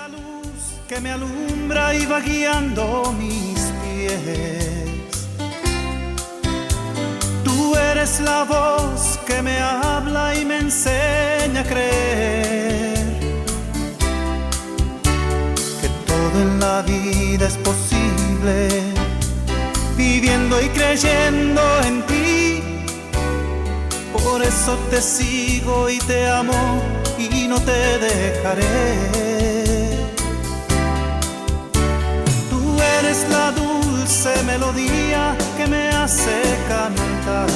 la luz que me alumbra y va guiando mis pies. Tú eres la voz que me habla y me enseña a creer que todo en la vida es posible, viviendo y creyendo en ti. Por eso te sigo y te amo y no te dejaré. Tú eres la dulce melodía que me hace cantar.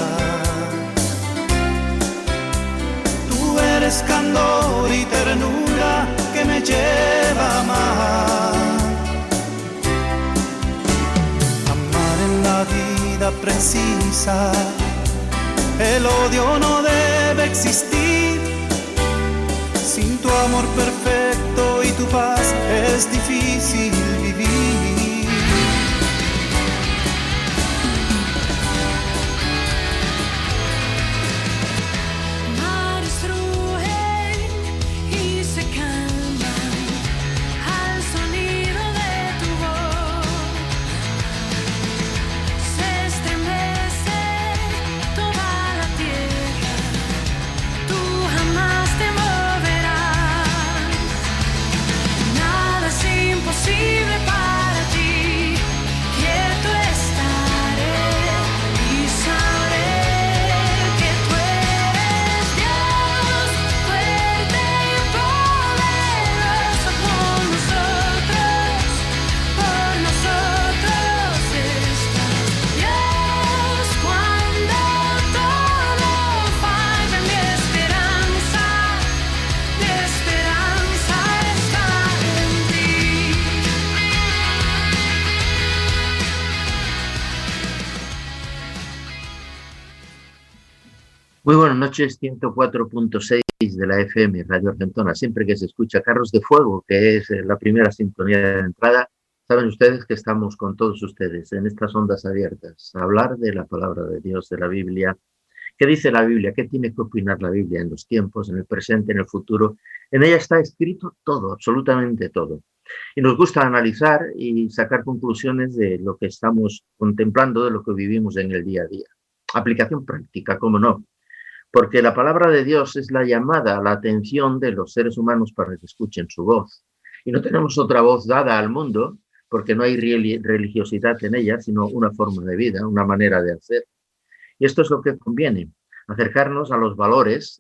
Tú eres candor y ternura que me lleva a amar. Amar en la vida precisa, el odio no debe existir. Sin tu amor perfecto y tu paz es difícil vivir. Mares rugen y se calman al sonido de tu voz. Se estremece toda la tierra, tú jamás te moverás. Nada es imposible para ti, quieto estaré y sabré que tú eres Dios, fuerte y poderoso por nosotros estás. Dios, cuando todo falla, mi esperanza está en ti. Muy buenas noches, 104.6 de la FM, Radio Argentona. Siempre que se escucha Carros de Fuego, que es la primera sintonía de entrada, saben ustedes que estamos con todos ustedes en estas ondas abiertas, a hablar de la palabra de Dios, de la Biblia. ¿Qué dice la Biblia? ¿Qué tiene que opinar la Biblia en los tiempos, en el presente, en el futuro? En ella está escrito todo, absolutamente todo. Y nos gusta analizar y sacar conclusiones de lo que estamos contemplando, de lo que vivimos en el día a día. Aplicación práctica, cómo no. Porque la palabra de Dios es la llamada a la atención de los seres humanos para que escuchen su voz. Y no tenemos otra voz dada al mundo, porque no hay religiosidad en ella, sino una forma de vida, una manera de hacer. Y esto es lo que conviene, acercarnos a los valores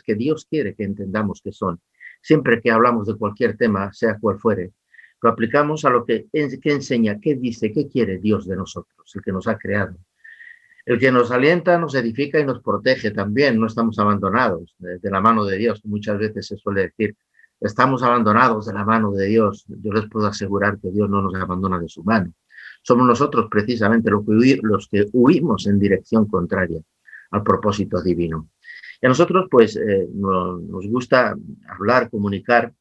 que Dios quiere que entendamos que son. Siempre que hablamos de cualquier tema, sea cual fuere, lo aplicamos a lo que enseña, qué dice, qué quiere Dios de nosotros, el que nos ha creado. El que nos alienta, nos edifica y nos protege también. No estamos abandonados de la mano de Dios. Muchas veces se suele decir, estamos abandonados de la mano de Dios. Yo les puedo asegurar que Dios no nos abandona de su mano. Somos nosotros precisamente los que huimos en dirección contraria al propósito divino. Y a nosotros pues nos gusta hablar, comunicar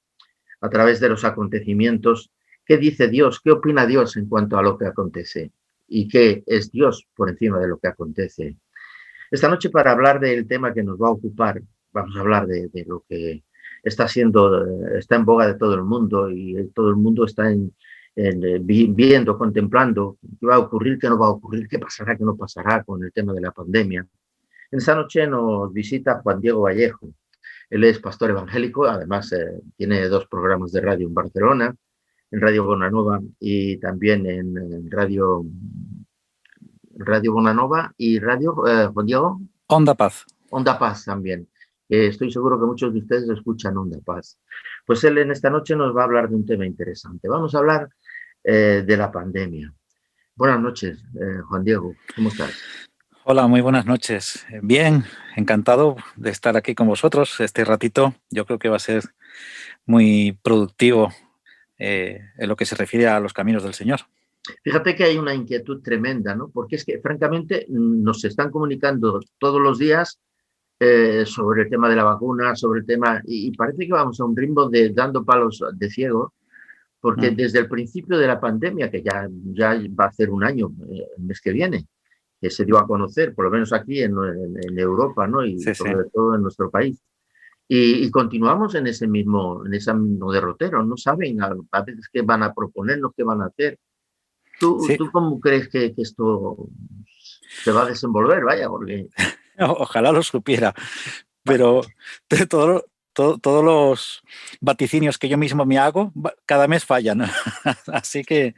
a través de los acontecimientos. ¿Qué dice Dios? ¿Qué opina Dios en cuanto a lo que acontece? Y qué es Dios por encima de lo que acontece. Esta noche, para hablar del tema que nos va a ocupar, vamos a hablar de lo que está en boga de todo el mundo, y todo el mundo está viendo, contemplando qué va a ocurrir, qué no va a ocurrir, qué pasará, qué no pasará con el tema de la pandemia. Esta noche nos visita Juan Diego Vallejo. Él es pastor evangélico, además tiene 2 programas de radio en Barcelona, en Radio Bonanova y también en Radio Bonanova y Radio, Juan Diego. Onda Paz. Onda Paz también. Estoy seguro que muchos de ustedes escuchan Onda Paz. Pues él en esta noche nos va a hablar de un tema interesante. Vamos a hablar de la pandemia. Buenas noches, Juan Diego. ¿Cómo estás? Hola, muy buenas noches. Bien, encantado de estar aquí con vosotros este ratito. Yo creo que va a ser muy productivo en lo que se refiere a los caminos del Señor. Fíjate que hay una inquietud tremenda, ¿no? Porque es que, francamente, nos están comunicando todos los días sobre el tema de la vacuna, sobre el tema, y parece que vamos a un ritmo de dando palos de ciego, porque desde el principio de la pandemia, que ya va a hacer un año el mes que viene, que se dio a conocer, por lo menos aquí en Europa, ¿no? Y sobre todo en nuestro país. Y continuamos en ese mismo derrotero. No saben a veces qué van a proponernos, qué van a hacer. Sí, ¿Tú cómo crees que esto se va a desenvolver? Vaya, porque ojalá lo supiera, bueno, pero de todos los vaticinios que yo mismo me hago, cada mes fallan. Así que,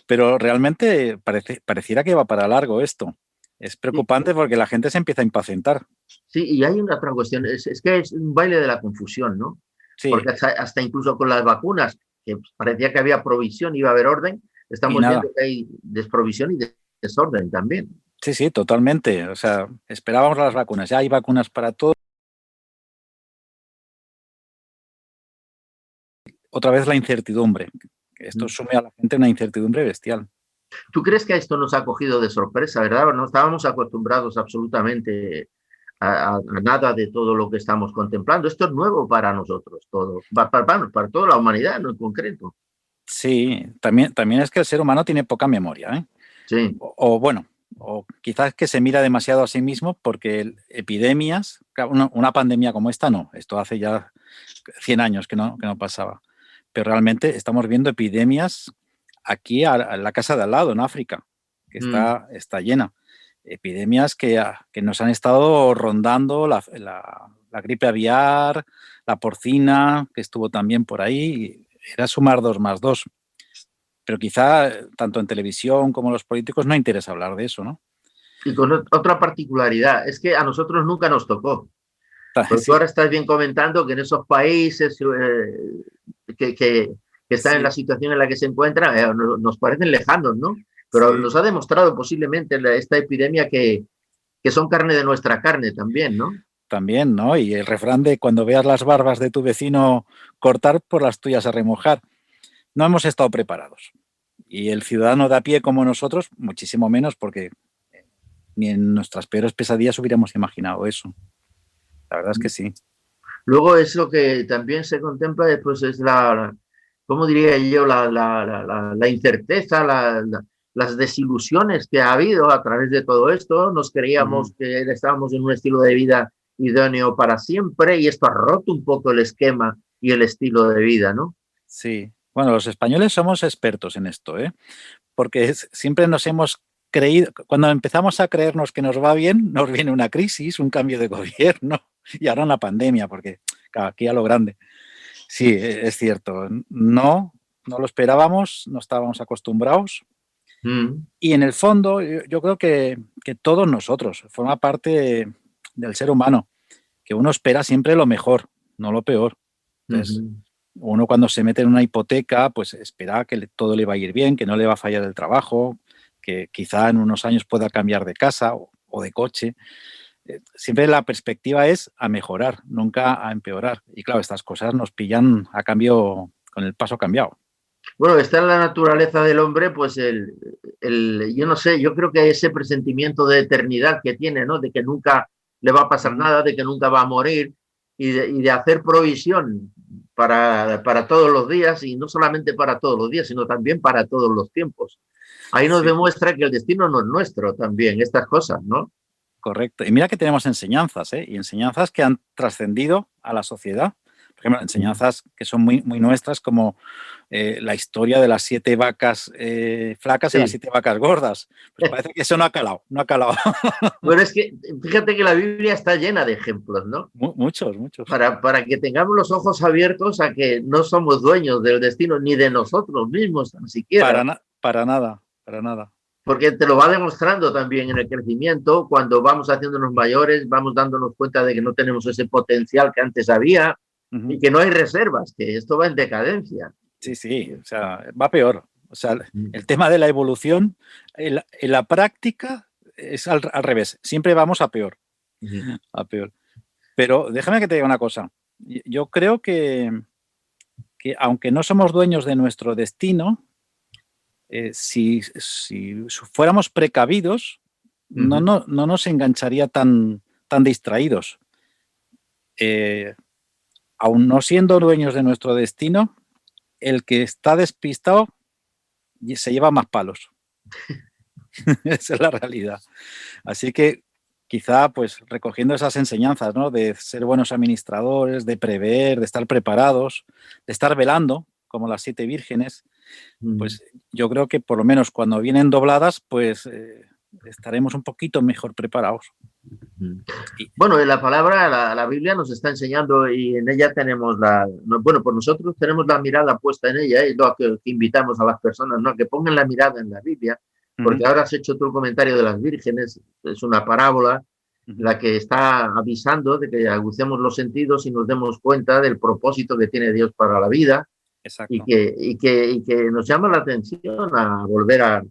pero realmente pareciera que va para largo esto. Es sí, preocupante porque la gente se empieza a impacientar. sí, y hay una otra cuestión, es que es un baile de la confusión, ¿no? Sí, Porque hasta incluso con las vacunas, que parecía que había provisión, iba a haber orden, y estamos viendo nada. que hay desprovisión y desorden también. Sí, sí, totalmente. O sea, esperábamos las vacunas. Ya hay vacunas para todo. Otra vez la incertidumbre. Esto Mm. sume a la gente una incertidumbre bestial. ¿Tú crees que esto nos ha cogido de sorpresa, verdad? No estábamos acostumbrados absolutamente a nada de todo lo que estamos contemplando. Esto es nuevo para nosotros, todo, para toda la humanidad, no en concreto. Sí, también es que el ser humano tiene poca memoria, ¿eh? Sí. Bueno, o quizás que se mira demasiado a sí mismo porque epidemias, claro, una pandemia como esta no, esto hace ya 100 años que no pasaba, pero realmente estamos viendo epidemias aquí a la casa de al lado, en África, que Mm. está llena. Epidemias que nos han estado rondando, la gripe aviar, la porcina, que estuvo también por ahí, era sumar 2 más 2. Pero quizá tanto en televisión como los políticos no interesa hablar de eso, ¿no? Y con otra particularidad, es que a nosotros nunca nos tocó. Porque tú Sí, ahora estás bien comentando que en esos países que están en la sí, situación en la que se encuentran, nos parecen lejanos, ¿no? Pero sí, nos ha demostrado posiblemente esta epidemia que son carne de nuestra carne también, ¿no? también, ¿no? Y el refrán de cuando veas las barbas de tu vecino cortar, por las tuyas a remojar. No hemos estado preparados. Y el ciudadano de a pie como nosotros, muchísimo menos, porque ni en nuestras peores pesadillas hubiéramos imaginado eso. La verdad es que sí. Luego es lo que también se contempla, pues es ¿cómo diría yo? La incerteza, las desilusiones que ha habido a través de todo esto. Nos creíamos Ujú. que estábamos en un estilo de vida idóneo para siempre y esto ha roto un poco el esquema y el estilo de vida, ¿no? Sí. Bueno, los españoles somos expertos en esto, ¿eh? Porque siempre nos hemos creído, cuando empezamos a creernos que nos va bien, nos viene una crisis, un cambio de gobierno y ahora una pandemia, porque claro, aquí a lo grande. Sí, es cierto. No lo esperábamos, no estábamos acostumbrados. Mm. Y en el fondo, yo creo que todos nosotros, forma parte del ser humano, que uno espera siempre lo mejor, no lo peor. Entonces, Ujú. uno cuando se mete en una hipoteca, pues espera que todo le va a ir bien, que no le va a fallar el trabajo, que quizá en unos años pueda cambiar de casa o de coche. Siempre la perspectiva es a mejorar, nunca a empeorar. Y claro, estas cosas nos pillan a cambio, con el paso cambiado. Bueno, está en la naturaleza del hombre, pues yo no sé, yo creo que ese presentimiento de eternidad que tiene, ¿no? De que nunca le va a pasar Ujú. nada, de que nunca va a morir y de hacer provisión para todos los días y no solamente para todos los días, sino también para todos los tiempos. Ahí nos Sí, demuestra que el destino no es nuestro también, estas cosas, ¿no? correcto. Y mira que tenemos enseñanzas, ¿eh? Y enseñanzas que han trascendido a la sociedad. Por ejemplo, enseñanzas que son muy nuestras, como la historia de las 7 vacas flacas y las Sí. 7 vacas gordas. Pues parece que eso no ha calado, no ha calado. Bueno, es que fíjate que la Biblia está llena de ejemplos, ¿no? Muchos, muchos. Para que tengamos los ojos abiertos a que no somos dueños del destino ni de nosotros mismos, tan siquiera, Para nada, para nada. porque te lo va demostrando también en el crecimiento, cuando vamos haciéndonos mayores, vamos dándonos cuenta de que no tenemos ese potencial que antes había y Ujú. que no hay reservas, que esto va en decadencia. Sí, sí, o sea, va peor. O sea, el tema de la evolución en la práctica es al revés. Siempre vamos a peor, a peor. Pero déjame que te diga una cosa. Yo creo que aunque no somos dueños de nuestro destino, si fuéramos precavidos, no nos engancharía tan distraídos. Eh, Aún no siendo dueños de nuestro destino, el que está despistado se lleva más palos. Esa es la realidad. Así que quizá pues recogiendo esas enseñanzas, ¿no? De ser buenos administradores, de prever, de estar preparados, de estar velando, como las 7 vírgenes, pues yo creo que por lo menos cuando vienen dobladas, pues estaremos un poquito mejor preparados. Y, Bueno, la palabra, la Biblia nos está enseñando y en ella tenemos bueno, pues nosotros tenemos la mirada puesta en ella y lo que invitamos a las personas, ¿no? Que pongan la mirada en la Biblia, porque ahora has hecho tú el comentario de las vírgenes, es una parábola la que está avisando de que agucemos los sentidos y nos demos cuenta del propósito que tiene Dios para la vida exacto. y que nos llama la atención a volver a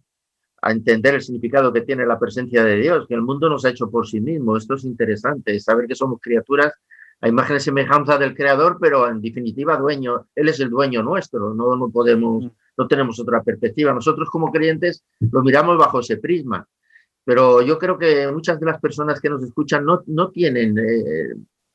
entender el significado que tiene la presencia de Dios, que el mundo nos ha hecho por sí mismo. Esto es interesante, saber que somos criaturas a imagen y semejanza del Creador, pero en definitiva dueño, Él es el dueño nuestro, no podemos, no tenemos otra perspectiva. Nosotros como creyentes lo miramos bajo ese prisma, pero yo creo que muchas de las personas que nos escuchan no tienen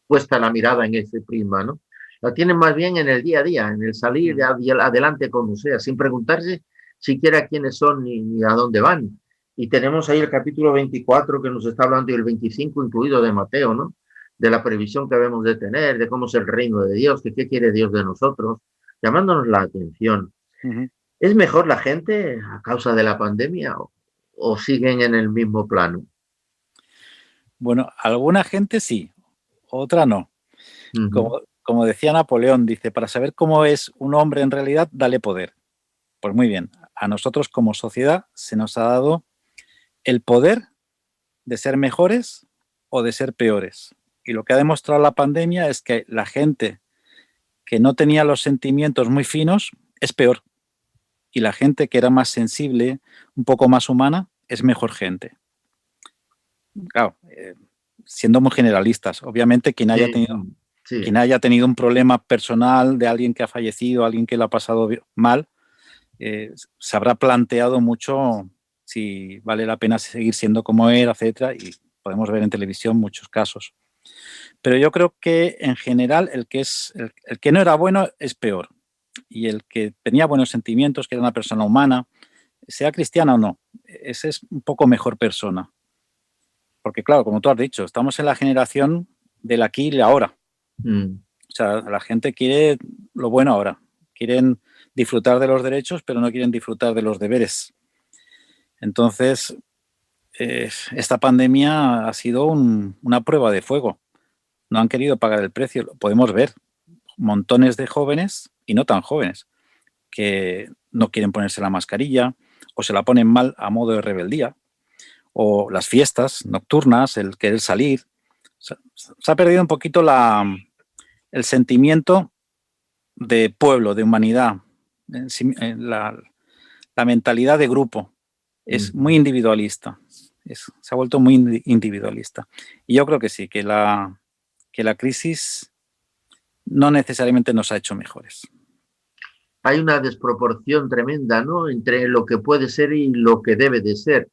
puesta la mirada en ese prisma, ¿no? La tienen más bien en el día a día, en el salir adelante como sea, sin preguntarse siquiera quiénes son ni a dónde van. Y tenemos ahí el capítulo 24 que nos está hablando y el 25 incluido de Mateo, ¿no? De la previsión que debemos de tener, de cómo es el reino de Dios, que qué quiere Dios de nosotros, llamándonos la atención. ¿Es mejor la gente a causa de la pandemia o siguen en el mismo plano? Bueno, alguna gente sí, otra no. Como decía Napoleón, dice, para saber cómo es un hombre en realidad, dale poder. Pues muy bien, a nosotros como sociedad se nos ha dado el poder de ser mejores o de ser peores. Y lo que ha demostrado la pandemia es que la gente que no tenía los sentimientos muy finos es peor. Y la gente que era más sensible, un poco más humana, es mejor gente. Claro, siendo muy generalistas. Obviamente quien haya tenido un problema personal de alguien que ha fallecido, alguien que lo ha pasado mal, se habrá planteado mucho si vale la pena seguir siendo como era, etcétera, y podemos ver en televisión muchos casos. Pero yo creo que en general el que no era bueno es peor, y el que tenía buenos sentimientos, que era una persona humana, sea cristiana o no, ese es un poco mejor persona. Porque claro, como tú has dicho, estamos en la generación del aquí y el ahora. O sea, la gente quiere lo bueno ahora, quieren disfrutar de los derechos, pero no quieren disfrutar de los deberes. Entonces, esta pandemia ha sido una prueba de fuego. No han querido pagar el precio. Lo podemos ver. Montones de jóvenes y no tan jóvenes que no quieren ponerse la mascarilla o se la ponen mal a modo de rebeldía. O las fiestas nocturnas, el querer salir. Se ha perdido un poquito el sentimiento de pueblo, de humanidad, la mentalidad de grupo. Es muy individualista, se ha vuelto muy individualista. Y yo creo que sí, que la crisis no necesariamente nos ha hecho mejores. Hay una desproporción tremenda, ¿no?, entre lo que puede ser y lo que debe de ser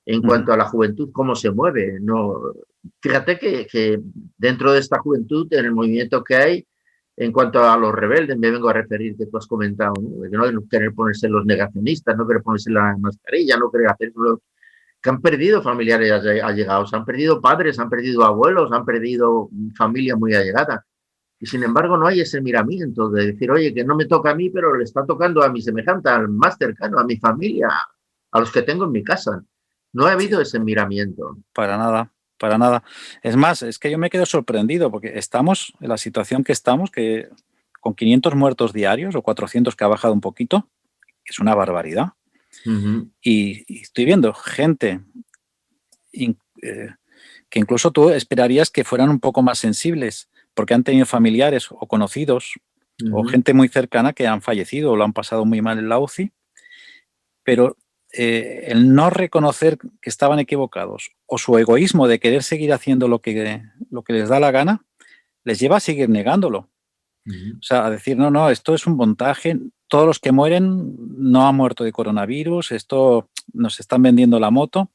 en cuanto a la juventud, cómo se mueve. No, fíjate que dentro de esta juventud, en el movimiento que hay, en cuanto a los rebeldes, me vengo a referir, que tú has comentado, ¿no?, de que no querer ponerse los negacionistas, no querer ponerse la mascarilla, no querer hacer lo que han perdido familiares allegados, han perdido padres, han perdido abuelos, han perdido familia muy allegada. Y sin embargo no hay ese miramiento de decir, oye, que no me toca a mí, pero le está tocando a mi semejante, al más cercano, a mi familia, a los que tengo en mi casa. No ha habido ese miramiento. Para nada, para nada. Es más, es que yo me quedo sorprendido porque estamos en la situación que estamos, que con 500 muertos diarios o 400 que ha bajado un poquito, es una barbaridad. Y estoy viendo gente que incluso tú esperarías que fueran un poco más sensibles porque han tenido familiares o conocidos o gente muy cercana que han fallecido o lo han pasado muy mal en la UCI, pero el no reconocer que estaban equivocados o su egoísmo de querer seguir haciendo lo que les da la gana les lleva a seguir negándolo. O sea, a decir, no, esto es un montaje, todos los que mueren no han muerto de coronavirus, esto nos están vendiendo la moto.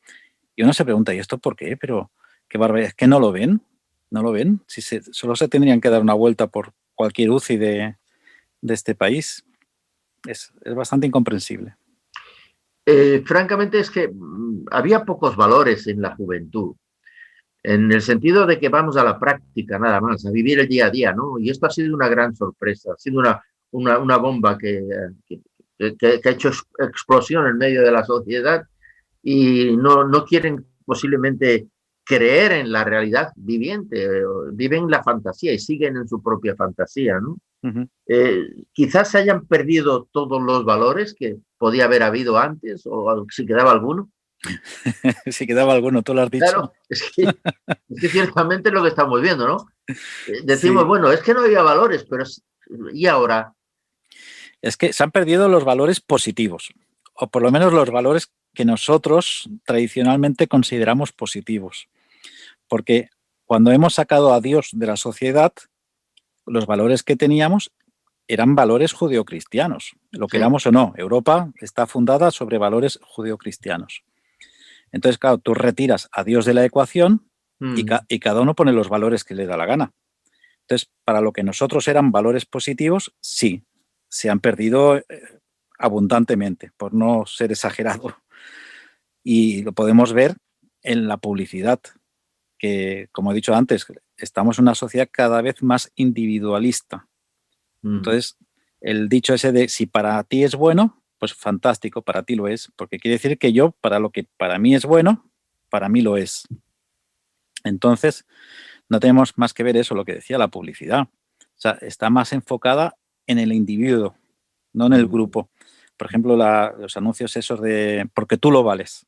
Y uno se pregunta, ¿y esto por qué? Pero qué barbaridad, ¿es que no lo ven? ¿No lo ven? Si solo se tendrían que dar una vuelta por cualquier UCI de este país. Es bastante incomprensible. Francamente es que había pocos valores en la juventud. en el sentido de que vamos a la práctica nada más, a vivir el día a día, ¿no? Y esto ha sido una gran sorpresa, ha sido una bomba que ha hecho explosión en medio de la sociedad y no quieren posiblemente creer en la realidad viviente, viven la fantasía y siguen en su propia fantasía, ¿no? Quizás se hayan perdido todos los valores que podía haber habido antes o si quedaba alguno. Si quedaba alguno, tú lo has dicho. Claro, es que ciertamente es lo que estamos viendo, ¿no? Decimos, Sí. bueno, es que no había valores, pero ¿y ahora? Es que se han perdido los valores positivos, o por lo menos los valores que nosotros tradicionalmente consideramos positivos. Porque cuando hemos sacado a Dios de la sociedad, los valores que teníamos eran valores judeocristianos, lo queramos o no. Europa está fundada sobre valores judeocristianos. Entonces, claro, tú retiras a Dios de la ecuación y cada uno pone los valores que le da la gana. Entonces, para lo que nosotros eran valores positivos, sí, se han perdido abundantemente, por no ser exagerado. Y lo podemos ver en la publicidad, que, como he dicho antes, estamos en una sociedad cada vez más individualista. Entonces, el dicho ese de si para ti es bueno, pues fantástico, para ti lo es, porque quiere decir que yo, para lo que para mí es bueno, para mí lo es. Entonces, no tenemos más que ver eso, lo que decía la publicidad. O sea, está más enfocada en el individuo, no en el grupo. Por ejemplo, los anuncios esos de porque tú lo vales.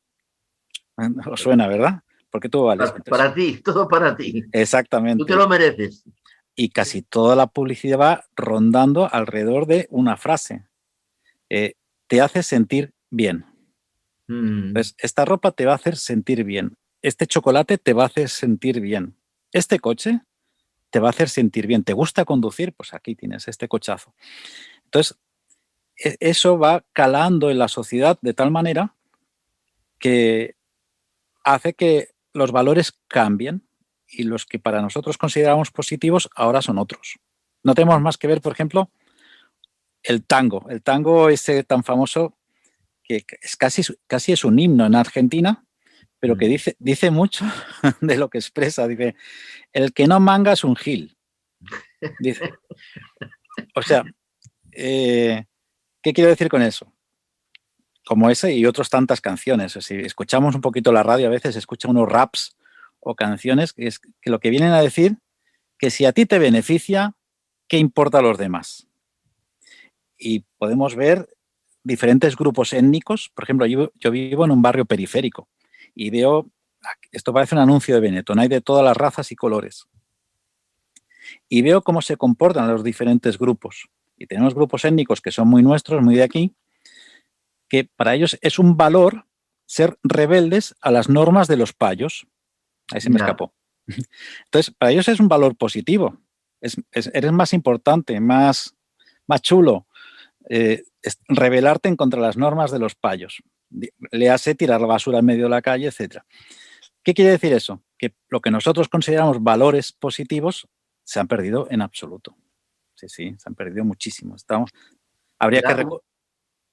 Os suena, ¿verdad? Porque tú lo vales. Entonces, para ti, todo para ti. Exactamente. Tú te lo mereces. Y casi toda la publicidad va rondando alrededor de una frase. Te hace sentir bien. Entonces, esta ropa te va a hacer sentir bien. Este chocolate te va a hacer sentir bien. Este coche te va a hacer sentir bien. ¿Te gusta conducir? Pues aquí tienes este cochazo. Entonces, eso va calando en la sociedad de tal manera que hace que los valores cambien y los que para nosotros consideramos positivos ahora son otros. No tenemos más que ver, por ejemplo, el tango. El tango ese tan famoso que es casi es un himno en Argentina, pero que dice mucho de lo que expresa. Dice, el que no manga es un gil. Dice. O sea, ¿qué quiero decir con eso? Como ese y otras tantas canciones. Si escuchamos un poquito la radio, a veces se escuchan unos raps o canciones que lo que vienen a decir que si a ti te beneficia, ¿qué importa a los demás? Y podemos ver diferentes grupos étnicos. Por ejemplo, yo vivo en un barrio periférico y veo, esto parece un anuncio de Benetton, hay de todas las razas y colores. Y veo cómo se comportan los diferentes grupos. Y tenemos grupos étnicos que son muy nuestros, muy de aquí, que para ellos es un valor ser rebeldes a las normas de los payos. Ahí se me escapó. Entonces, para ellos es un valor positivo. Eres más importante, más chulo. Rebelarte en contra las normas de los payos. Le hace tirar la basura en medio de la calle, etc. ¿Qué quiere decir eso? Que lo que nosotros consideramos valores positivos se han perdido en absoluto. Sí, se han perdido muchísimo. Habría que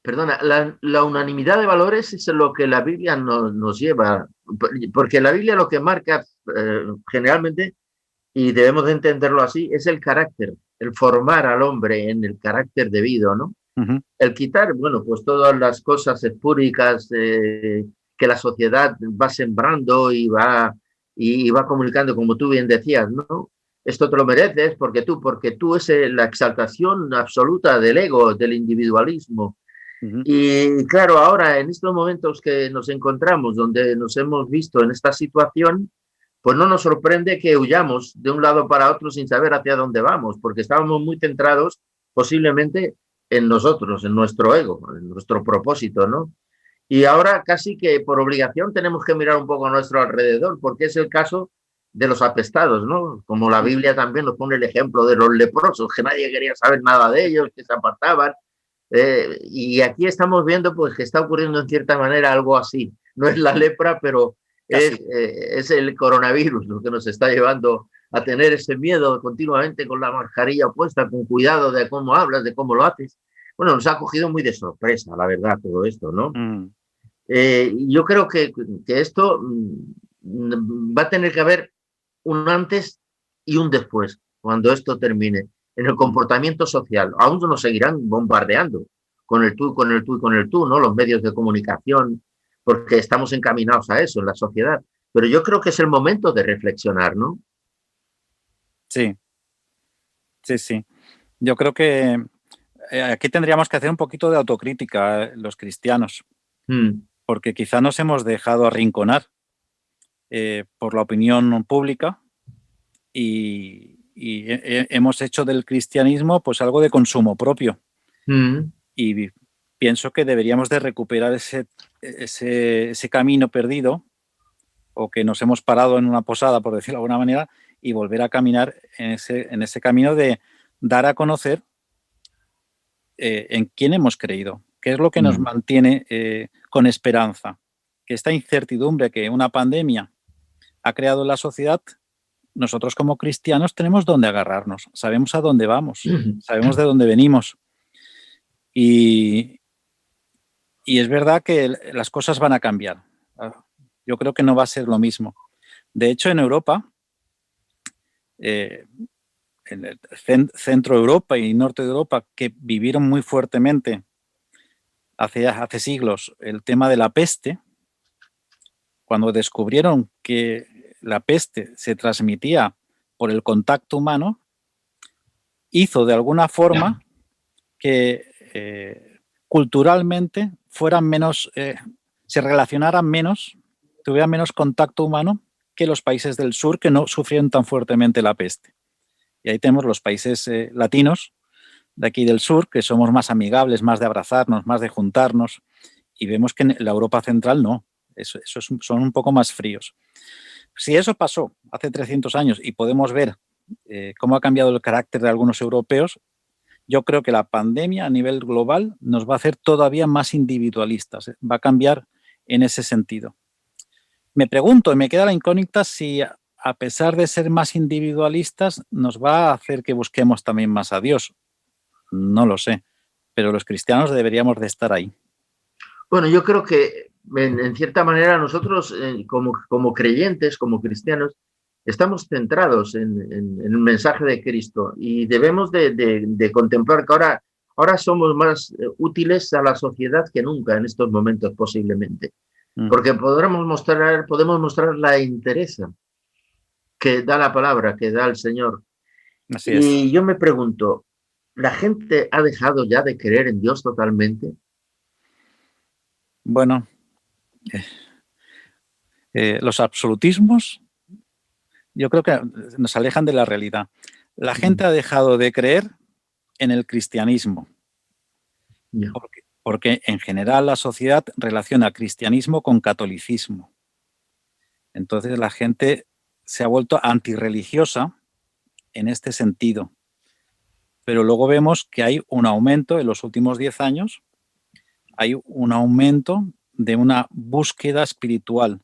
Perdona, la unanimidad de valores es lo que la Biblia nos lleva, porque la Biblia lo que marca generalmente, y debemos de entenderlo así, es el carácter, el formar al hombre en el carácter debido, ¿no? El quitar, bueno, pues todas las cosas espúricas que la sociedad va sembrando y va comunicando, como tú bien decías, ¿no? Esto te lo mereces porque tú es la exaltación absoluta del ego, del individualismo. Y claro, ahora en estos momentos que nos encontramos, donde nos hemos visto en esta situación, pues no nos sorprende que huyamos de un lado para otro sin saber hacia dónde vamos, porque estábamos muy centrados posiblemente en nosotros, en nuestro ego, en nuestro propósito, ¿no? Y ahora casi que por obligación tenemos que mirar un poco a nuestro alrededor, porque es el caso de los apestados, ¿no? Como la Biblia también nos pone el ejemplo de los leprosos, que nadie quería saber nada de ellos, que se apartaban. Y aquí estamos viendo pues que está ocurriendo en cierta manera algo así. No es la lepra, pero es el coronavirus lo que nos está llevando a tener ese miedo continuamente con la mascarilla puesta, con cuidado de cómo hablas, de cómo lo haces. Bueno, nos ha cogido muy de sorpresa, la verdad, todo esto, ¿no? Yo creo que esto va a tener que haber un antes y un después, cuando esto termine. En el comportamiento social, aún nos seguirán bombardeando con el tú, con el tú y con el tú, ¿no? Los medios de comunicación, porque estamos encaminados a eso en la sociedad. Pero yo creo que es el momento de reflexionar, ¿no? Sí, sí, sí. Yo creo que aquí tendríamos que hacer un poquito de autocrítica los cristianos, porque quizá nos hemos dejado arrinconar por la opinión pública y hemos hecho del cristianismo pues algo de consumo propio. Y pienso que deberíamos de recuperar ese camino perdido, o que nos hemos parado en una posada, por decirlo de alguna manera, y volver a caminar en ese camino de dar a conocer en quién hemos creído, qué es lo que nos mantiene con esperanza, que esta incertidumbre que una pandemia ha creado en la sociedad, nosotros como cristianos tenemos dónde agarrarnos, sabemos a dónde vamos, sabemos de dónde venimos. Y es verdad que las cosas van a cambiar. Yo creo que no va a ser lo mismo. De hecho, en Europa, en el centro de Europa y norte de Europa, que vivieron muy fuertemente hace siglos el tema de la peste, cuando descubrieron que la peste se transmitía por el contacto humano, hizo de alguna forma que culturalmente fueran menos, se relacionaran menos, tuvieran menos contacto humano que los países del sur, que no sufrieron tan fuertemente la peste. Y ahí tenemos los países latinos de aquí del sur, que somos más amigables, más de abrazarnos, más de juntarnos, y vemos que en la Europa central no, son un poco más fríos. Si eso pasó hace 300 años y podemos ver cómo ha cambiado el carácter de algunos europeos, yo creo que la pandemia a nivel global nos va a hacer todavía más individualistas, va a cambiar en ese sentido. Me pregunto, y me queda la incógnita, si a pesar de ser más individualistas nos va a hacer que busquemos también más a Dios. No lo sé, pero los cristianos deberíamos de estar ahí. Bueno, yo creo que en cierta manera nosotros como creyentes, como cristianos, estamos centrados en el mensaje de Cristo y debemos de contemplar que ahora somos más útiles a la sociedad que nunca en estos momentos posiblemente, porque podemos mostrar la entereza que da la palabra, que da el Señor. Así es. Y yo me pregunto, ¿la gente ha dejado ya de creer en Dios totalmente? Bueno, los absolutismos yo creo que nos alejan de la realidad. La gente ha dejado de creer en el cristianismo, porque en general la sociedad relaciona cristianismo con catolicismo. Entonces la gente se ha vuelto antirreligiosa en este sentido. Pero luego vemos que hay un aumento en los últimos 10 años, hay un aumento de una búsqueda espiritual.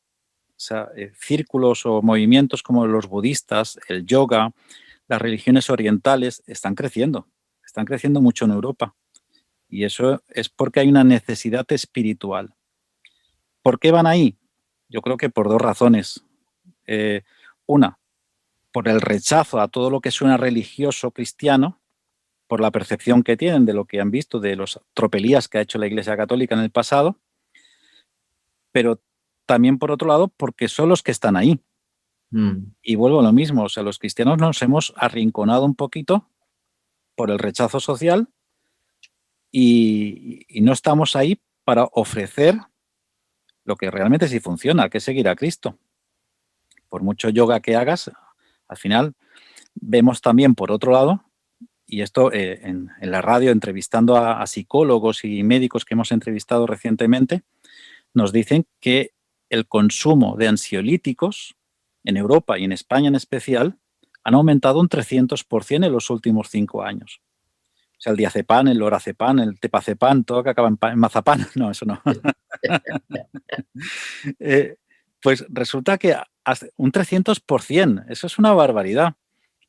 O sea, círculos o movimientos como los budistas, el yoga, las religiones orientales están creciendo mucho en Europa. Y eso es porque hay una necesidad espiritual. ¿Por qué van ahí? Yo creo que por dos razones. Una, por el rechazo a todo lo que suena religioso cristiano, por la percepción que tienen de lo que han visto, de las tropelías que ha hecho la Iglesia Católica en el pasado, pero también, por otro lado, porque son los que están ahí. Y vuelvo a lo mismo, o sea, los cristianos nos hemos arrinconado un poquito por el rechazo social y no estamos ahí para ofrecer lo que realmente sí funciona, que es seguir a Cristo. Por mucho yoga que hagas, al final vemos también, por otro lado, y esto en la radio, entrevistando a psicólogos y médicos que hemos entrevistado recientemente, nos dicen que el consumo de ansiolíticos en Europa y en España en especial han aumentado un 300% en los últimos 5 años. O sea, el diazepam, el lorazepam, el tepazepam, todo que acaba en mazapán. No, eso no. Pues resulta que un 300%, eso es una barbaridad.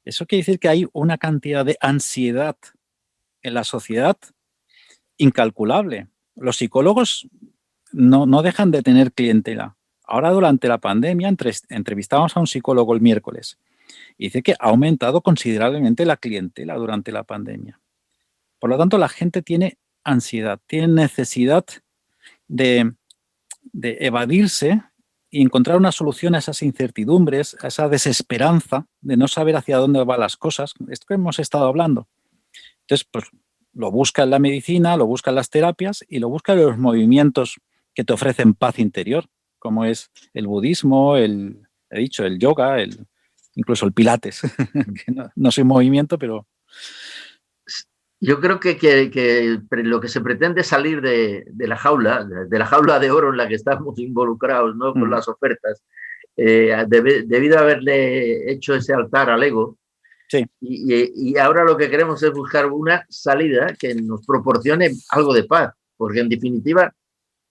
Eso quiere decir que hay una cantidad de ansiedad en la sociedad incalculable. Los psicólogos no dejan de tener clientela. Ahora, durante la pandemia, entrevistábamos a un psicólogo el miércoles y dice que ha aumentado considerablemente la clientela durante la pandemia. Por lo tanto, la gente tiene ansiedad, tiene necesidad de evadirse y encontrar una solución a esas incertidumbres, a esa desesperanza de no saber hacia dónde van las cosas. Esto que hemos estado hablando. Entonces, pues lo busca en la medicina, lo busca en las terapias y lo busca en los movimientos que te ofrecen paz interior, como es el budismo, he dicho, el yoga, incluso el pilates, que no soy movimiento, pero... Yo creo que lo que se pretende es salir de la jaula de oro en la que estamos involucrados, ¿no? Con las ofertas, debido a haberle hecho ese altar al ego. Sí. Y ahora lo que queremos es buscar una salida que nos proporcione algo de paz, porque en definitiva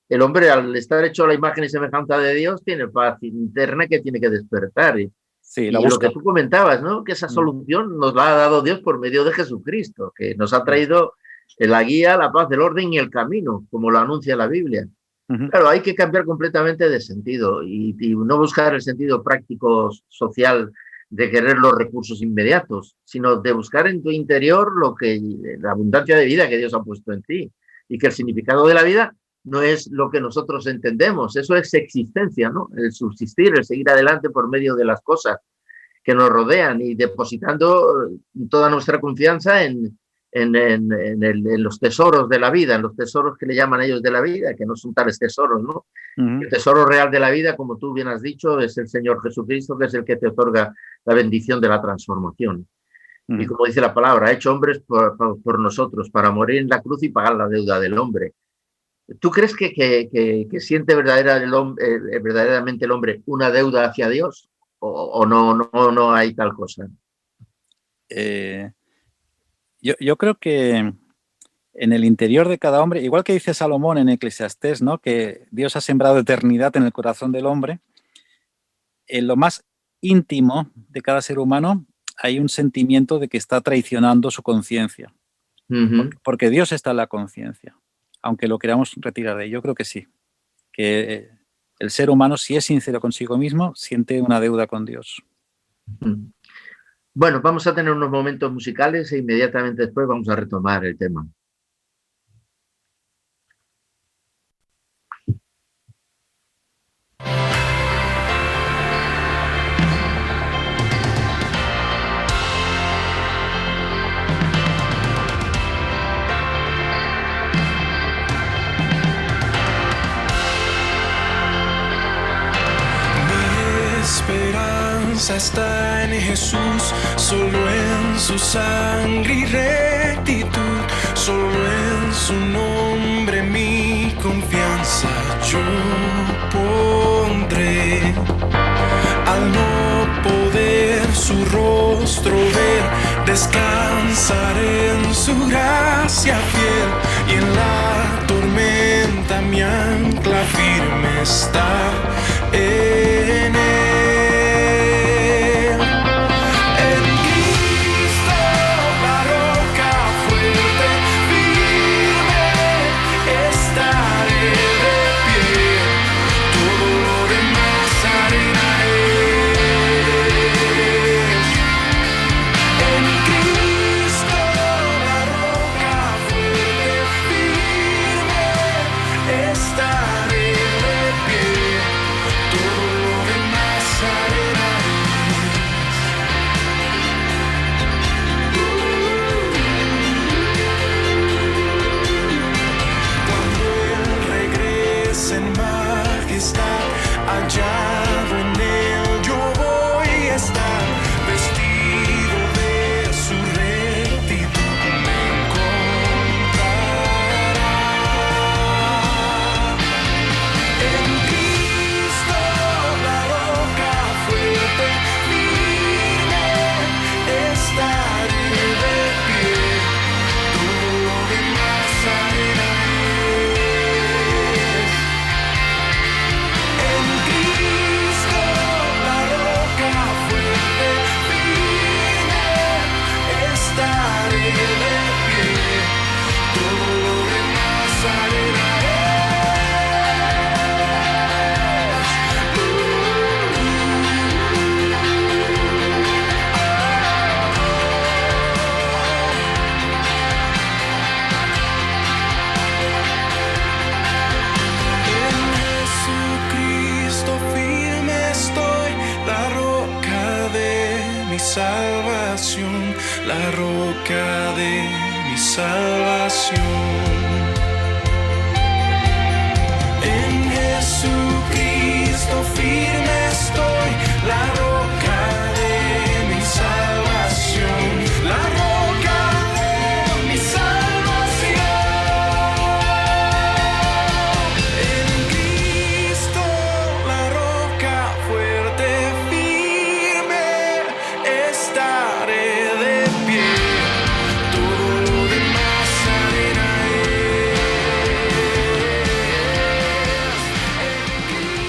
el hombre, al estar hecho a la imagen y semejanza de Dios, tiene paz interna que tiene que despertar. Sí, y lo que tú comentabas, ¿no? Que esa solución nos la ha dado Dios por medio de Jesucristo, que nos ha traído la guía, la paz, el orden y el camino, como lo anuncia la Biblia. Claro, hay que cambiar completamente de sentido y no buscar el sentido práctico, social, de querer los recursos inmediatos, sino de buscar en tu interior la abundancia de vida que Dios ha puesto en ti, y que el significado de la vida no es lo que nosotros entendemos, eso es existencia, ¿no? El subsistir, el seguir adelante por medio de las cosas que nos rodean y depositando toda nuestra confianza en los tesoros de la vida, en los tesoros que le llaman ellos de la vida, que no son tales tesoros, ¿no? El tesoro real de la vida, como tú bien has dicho, es el Señor Jesucristo, que es el que te otorga la bendición de la transformación. Y como dice la palabra, ha hecho hombres por nosotros, para morir en la cruz y pagar la deuda del hombre. ¿Tú crees que siente verdaderamente el hombre una deuda hacia Dios? ¿O no hay tal cosa? Yo creo que en el interior de cada hombre, igual que dice Salomón en Eclesiastés, ¿no? Que Dios ha sembrado eternidad en el corazón del hombre, en lo más íntimo de cada ser humano hay un sentimiento de que está traicionando su conciencia. Porque Dios está en la conciencia, aunque lo queramos retirar de ahí. Yo creo que sí, que el ser humano, si es sincero consigo mismo, siente una deuda con Dios. Bueno, vamos a tener unos momentos musicales e inmediatamente después vamos a retomar el tema. Esperanza está en Jesús, solo en su sangre y rectitud, solo en su nombre mi confianza yo pondré. Al no poder su rostro ver, descansaré en su gracia fiel, y en la tormenta mi ancla firme está en él. Estaré de pie, todo salvación. En Jesucristo firme estoy, la roca de mi salvación, la roca de mi salvación. En Cristo, la roca fuerte, firme, estaré de pie. Todo lo demás arena es. En Cristo, la roca fuerte, firme, estaré.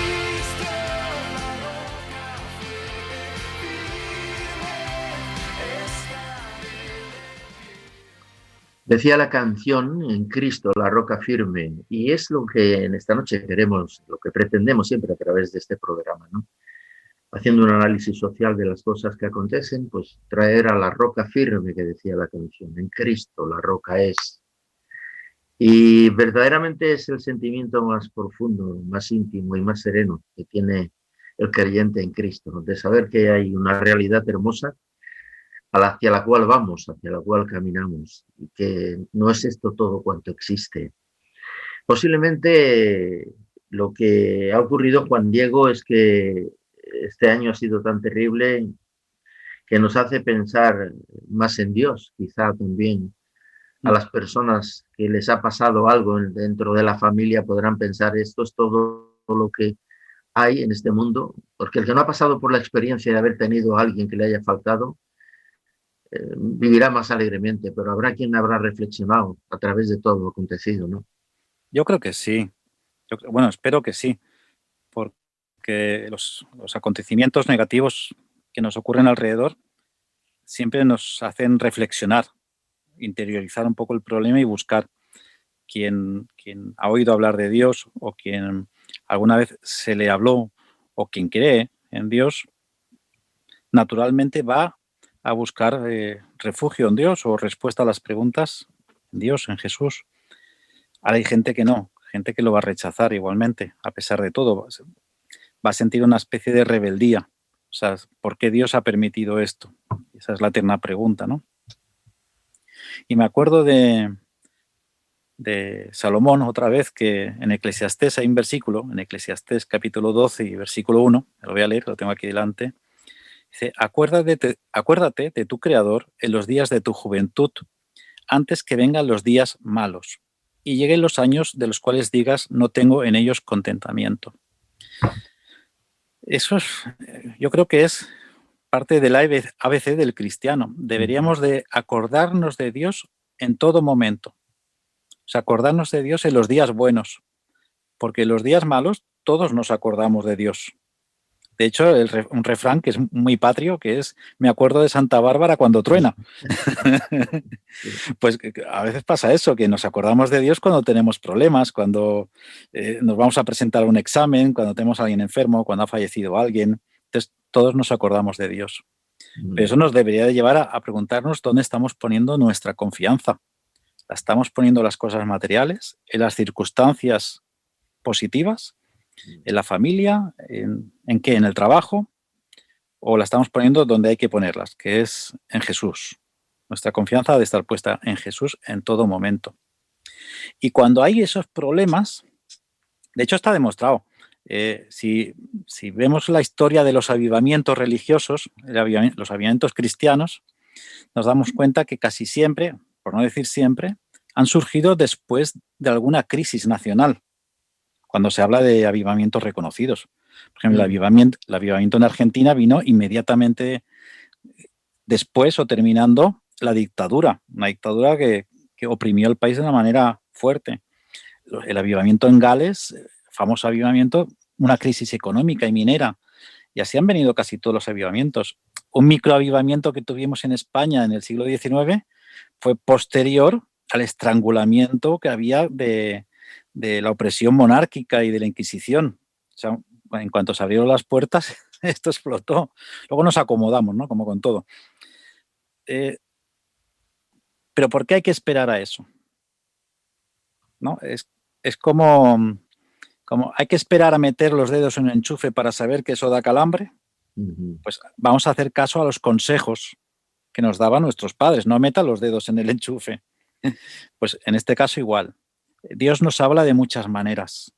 Decía la canción, en Cristo, la roca firme, y es lo que en esta noche queremos, lo que pretendemos siempre a través de este programa, ¿no? Haciendo un análisis social de las cosas que acontecen, pues traer a la roca firme que decía la canción, en Cristo, la roca es. Y verdaderamente es el sentimiento más profundo, más íntimo y más sereno que tiene el creyente en Cristo, ¿no? De saber que hay una realidad hermosa hacia la cual vamos, hacia la cual caminamos, y que no es esto todo cuanto existe. Posiblemente lo que ha ocurrido, Juan Diego, es que este año ha sido tan terrible que nos hace pensar más en Dios, quizá también a las personas que les ha pasado algo dentro de la familia podrán pensar esto es todo lo que hay en este mundo, porque el que no ha pasado por la experiencia de haber tenido a alguien que le haya faltado, vivirá más alegremente, pero habrá quien habrá reflexionado a través de todo lo acontecido, ¿no? Yo creo que sí. Bueno, espero que sí, porque los acontecimientos negativos que nos ocurren alrededor siempre nos hacen reflexionar, interiorizar un poco el problema y buscar quien ha oído hablar de Dios o quien alguna vez se le habló o quien cree en Dios, naturalmente va a buscar refugio en Dios o respuesta a las preguntas en Dios, en Jesús. Ahora hay gente que no, gente que lo va a rechazar igualmente, a pesar de todo. Va a sentir una especie de rebeldía. O sea, ¿por qué Dios ha permitido esto? Esa es la eterna pregunta, ¿no? Y me acuerdo de Salomón otra vez, que en Eclesiastés hay un versículo, en Eclesiastés capítulo 12 y versículo 1, lo voy a leer, lo tengo aquí delante. Dice, acuérdate de tu Creador en los días de tu juventud, antes que vengan los días malos, y lleguen los años de los cuales digas, no tengo en ellos contentamiento. Eso es, yo creo que es parte del ABC del cristiano. Deberíamos de acordarnos de Dios en todo momento. O sea, acordarnos de Dios en los días buenos, porque en los días malos todos nos acordamos de Dios. De hecho, un refrán que es muy patrio, que es, me acuerdo de Santa Bárbara cuando truena. Pues a veces pasa eso, que nos acordamos de Dios cuando tenemos problemas, cuando nos vamos a presentar a un examen, cuando tenemos a alguien enfermo, cuando ha fallecido alguien. Entonces, todos nos acordamos de Dios. Pero eso nos debería de llevar a preguntarnos dónde estamos poniendo nuestra confianza. ¿La estamos poniendo en las cosas materiales, en las circunstancias positivas, en la familia, en qué, en el trabajo? ¿O la estamos poniendo donde hay que ponerlas, que es en Jesús? Nuestra confianza ha de estar puesta en Jesús en todo momento. Y cuando hay esos problemas, de hecho está demostrado, si vemos la historia de los avivamientos religiosos, los avivamientos cristianos, nos damos cuenta que casi siempre, por no decir siempre, han surgido después de alguna crisis nacional, cuando se habla de avivamientos reconocidos. Por ejemplo, el avivamiento en Argentina vino inmediatamente después o terminando la dictadura, una dictadura que oprimió el país de una manera fuerte. El avivamiento en Gales, famoso avivamiento, una crisis económica y minera. Y así han venido casi todos los avivamientos. Un microavivamiento que tuvimos en España en el siglo XIX fue posterior al estrangulamiento que había de la opresión monárquica y de la Inquisición. O sea, en cuanto se abrieron las puertas, esto explotó. Luego nos acomodamos, ¿no? Como con todo. Pero ¿por qué hay que esperar a eso? ¿No? Es como hay que esperar a meter los dedos en un enchufe para saber que eso da calambre. Pues vamos a hacer caso a los consejos que nos daban nuestros padres. No metan los dedos en el enchufe. Pues en este caso igual. Dios nos habla de muchas maneras,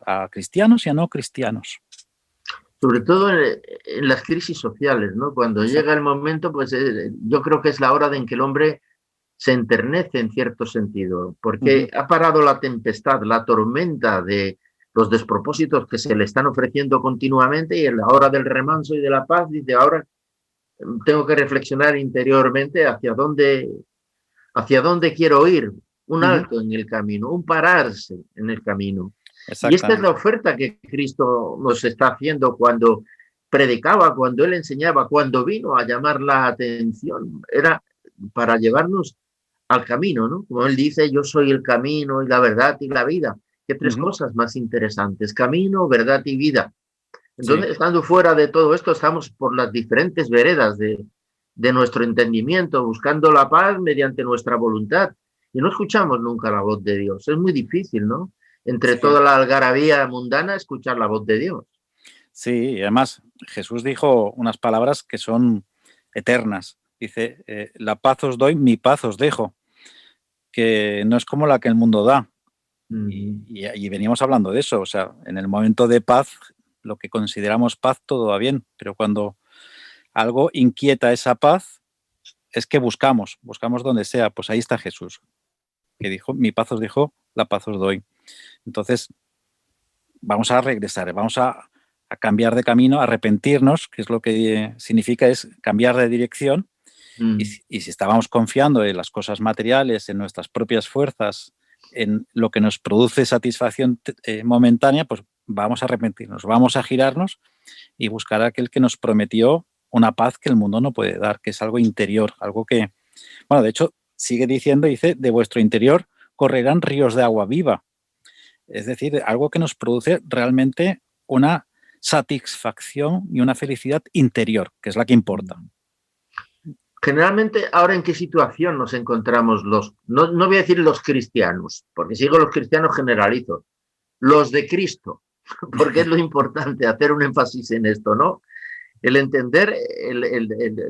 a cristianos y a no cristianos. Sobre todo en las crisis sociales, ¿no? Cuando Exacto. llega el momento, pues yo creo que es la hora en que el hombre se enternece en cierto sentido, porque ha parado la tempestad, la tormenta de los despropósitos que se le están ofreciendo continuamente, y en la hora del remanso y de la paz dice, ahora tengo que reflexionar interiormente hacia dónde quiero ir, un alto en el camino, un pararse en el camino. Y esta es la Exactamente. oferta que Cristo nos está haciendo cuando predicaba, cuando él enseñaba, cuando vino a llamar la atención. Era para llevarnos al camino, ¿no? Como él dice, yo soy el camino y la verdad y la vida. Qué tres Ujú. cosas más interesantes: camino, verdad y vida. Sí, Entonces, estando fuera de todo esto, estamos por las diferentes veredas de nuestro entendimiento, buscando la paz mediante nuestra voluntad. Y no escuchamos nunca la voz de Dios. Es muy difícil, ¿no? Entre sí, toda la algarabía mundana, escuchar la voz de Dios. sí. Y además, Jesús dijo unas palabras que son eternas. Dice, la paz os doy, mi paz os dejo, que no es como la que el mundo da. Y veníamos hablando de eso. O sea, en el momento de paz, lo que consideramos paz, todo va bien. Pero cuando algo inquieta esa paz, es que buscamos donde sea. Pues ahí está Jesús, que dijo, mi paz os dejo, la paz os doy. Entonces, vamos a regresar, vamos a cambiar de camino, a arrepentirnos, que es lo que significa, es cambiar de dirección. Y si estábamos confiando en las cosas materiales, en nuestras propias fuerzas, en lo que nos produce satisfacción momentánea, pues vamos a arrepentirnos, vamos a girarnos y buscar a aquel que nos prometió una paz que el mundo no puede dar, que es algo interior, algo que, bueno, de hecho, sigue diciendo, dice, de vuestro interior correrán ríos de agua viva. Es decir, algo que nos produce realmente una satisfacción y una felicidad interior, que es la que importa. Generalmente, ahora en qué situación nos encontramos no voy a decir los cristianos, porque si digo los cristianos generalizo, los de Cristo, porque es lo importante hacer un énfasis en esto, ¿no? El entender,